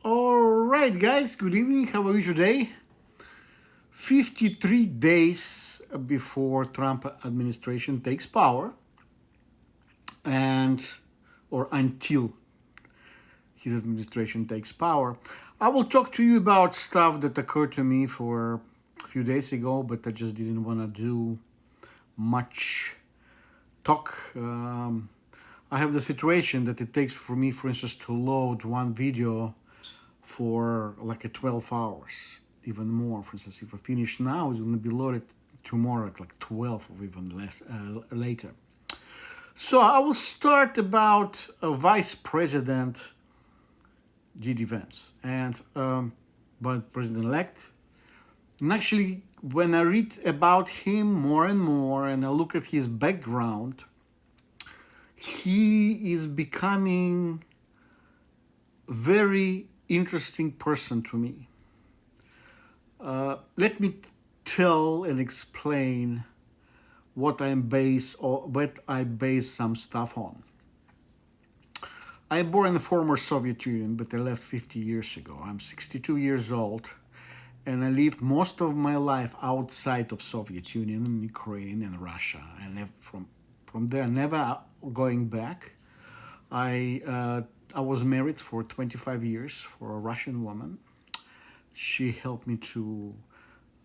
All right, guys, good evening. How are you today? 53 days before Trump administration takes power and or until his administration takes power. I will talk to you about stuff that occurred to me for a few days ago, but I just didn't want to do much talk. I have the situation that it takes for me, for instance, to load one video for like a 12 hours, even more. For instance, if I finish now, it's going to be loaded tomorrow at like 12 or even less later. So I will start about Vice President J.D. Vance and but President-elect. And actually, when I read about him more and more, and I look at his background, he is becoming very interesting person to me. Let me tell and explain what I base some stuff on. I am born in the former Soviet Union, but I left 50 years ago. I'm 62 years old, and I lived most of my life outside of Soviet Union, in Ukraine and Russia. I left from there, never going back. I was married for 25 years for a Russian woman. She helped me to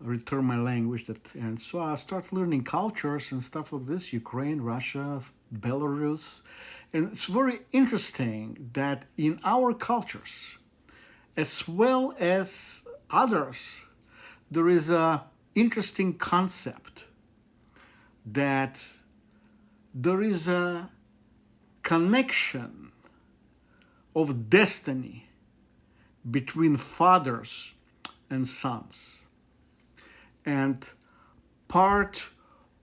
return my language, and so I started learning cultures and stuff like this: Ukraine, Russia, Belarus. And it's very interesting that in our cultures, as well as others, there is a interesting concept that there is a connection of destiny between fathers and sons. And part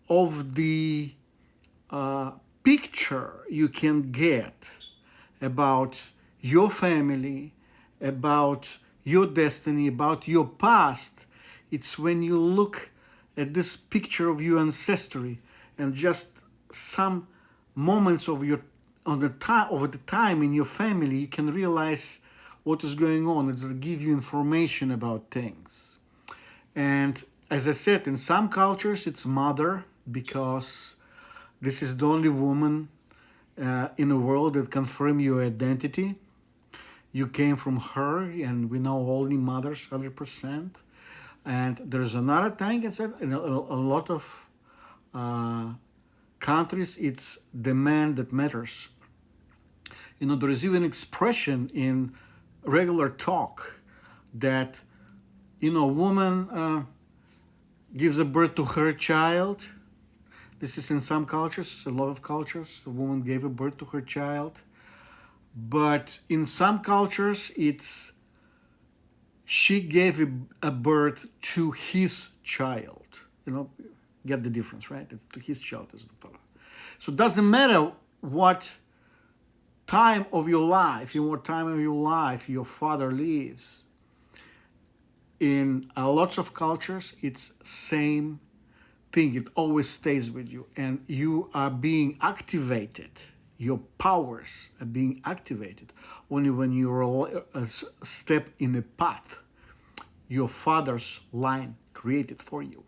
of the picture you can get about your family, about your destiny, about your past, it's when you look at this picture of your ancestry and just some moments of the time in your family, you can realize what is going on. It's give you information about things. And as I said, in some cultures it's mother, because this is the only woman in the world that confirm your identity. You came from her, and we know only mothers 100%. And there's another thing. I said in a lot of countries, it's the man that matters. There is even expression in regular talk that, woman gives a birth to her child. This is in some cultures, a lot of cultures, a woman gave a birth to her child. But in some cultures, it's she gave a birth to his child. Get the difference, right? It's to his child as the father. So it doesn't matter what time of your life, in what time of your life your father lives. In lots of cultures, it's same thing. It always stays with you, and you are being activated. Your powers are being activated only when you step in a path your father's line created for you.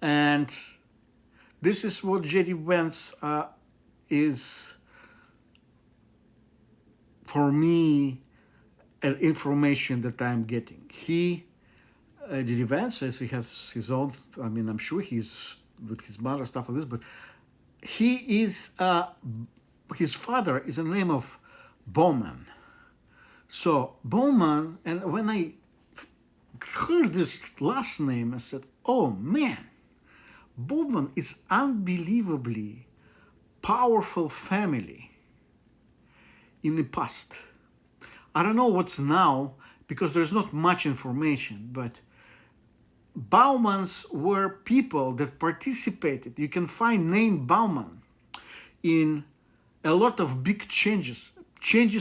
And this is what J.D. Vance is, for me, information that I'm getting. J.D. Vance says he has his own, I'm sure he's with his mother, stuff like this, but he is, his father is the name of Bowman. So Bowman, and when I heard this last name, I said, oh man, Bowman is unbelievably powerful family in the past. I don't know what's now, because there's not much information, but Baumans were people that participated. You can find name Bauman in a lot of big changes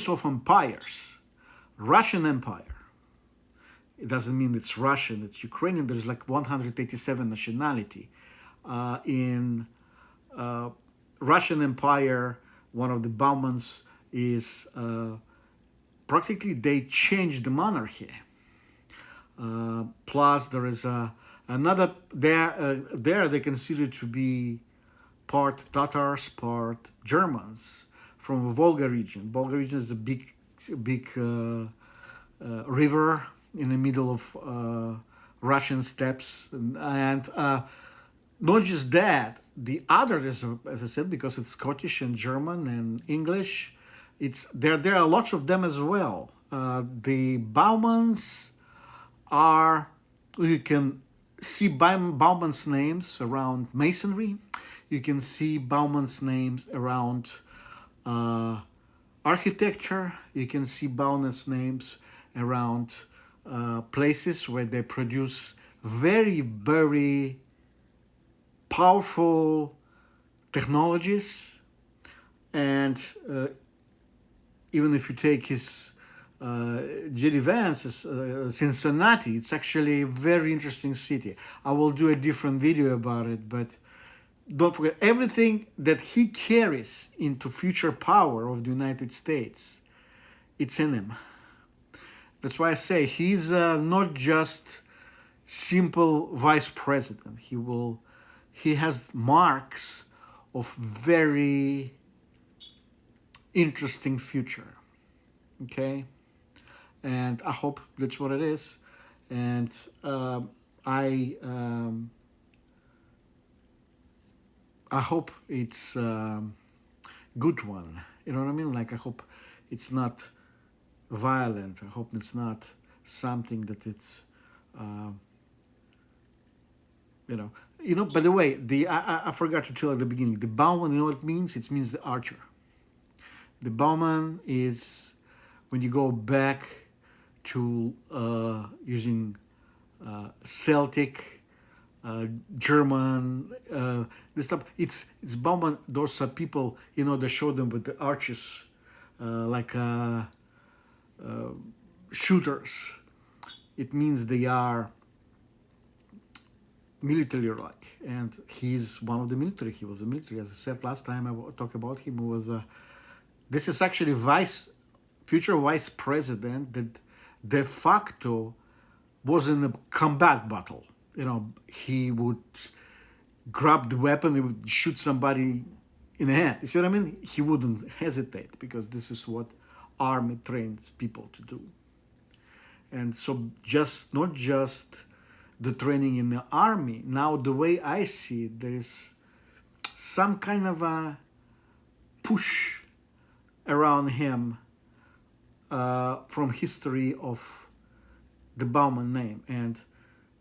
of empires. Russian Empire. It doesn't mean it's Russian, it's Ukrainian. There's like 187 nationality. In Russian Empire, one of the Baumans is practically they changed the monarchy. Plus, there is another there they consider to be part Tatars, part Germans from the Volga region. Volga region is a big river in the middle of Russian steppes, and not just that, the others, as I said, because it's Scottish and German and English, it's there are lots of them as well. The Baumans are, you can see Bauman's names around masonry. You can see Bauman's names around architecture. You can see Bauman's names around places where they produce very, very powerful technologies. And even if you take his J.D. Vance's Cincinnati, it's actually a very interesting city. I will do a different video about it, but don't forget, everything that he carries into future power of the United States, it's in him. That's why I say he's not just simple vice president. He has marks of very interesting future. Okay, and I hope that's what it is. And I hope it's a good one. You know what I mean? Like, I hope it's not violent. I hope it's not something that it's, By the way, I forgot to tell at the beginning. The Bauman, you know what it means? It means the archer. The Bauman is when you go back to using Celtic, German, this stuff. It's Bauman. Those are people, they show them with the arches, like shooters. It means they are military-like, and he's one of the military. He was a military, as I said last time I talked about him. He was this is actually future vice president that de facto was in a combat battle. He would grab the weapon, he would shoot somebody in the head. You see what I mean? He wouldn't hesitate, because this is what army trains people to do. And so not just the training in the army. Now, the way I see it, there is some kind of a push around him from history of the Bauman name. And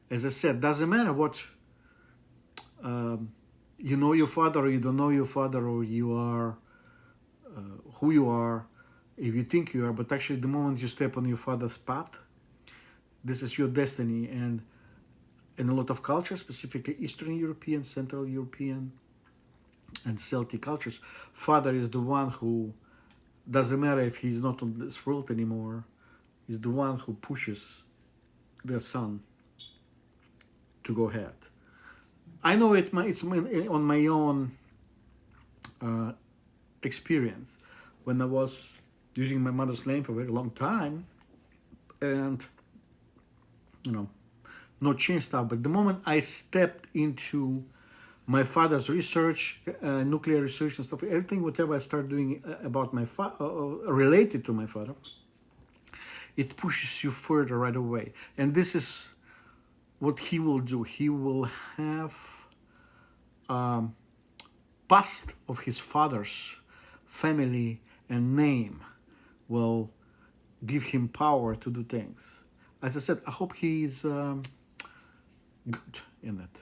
as I said, doesn't matter what you know your father or you don't know your father, or you are who you are, if you think you are, but actually the moment you step on your father's path, this is your destiny. And in a lot of cultures, specifically Eastern European, Central European, and Celtic cultures, father is the one who, doesn't matter if he's not on this world anymore, is the one who pushes their son to go ahead. I know it's on my own experience, when I was using my mother's name for a very long time, and not change stuff. But the moment I stepped into my father's research, nuclear research and stuff, everything, whatever I start doing about my related to my father, it pushes you further right away. And this is what he will do. He will have past of his father's family and name will give him power to do things. As I said, I hope he's good in it.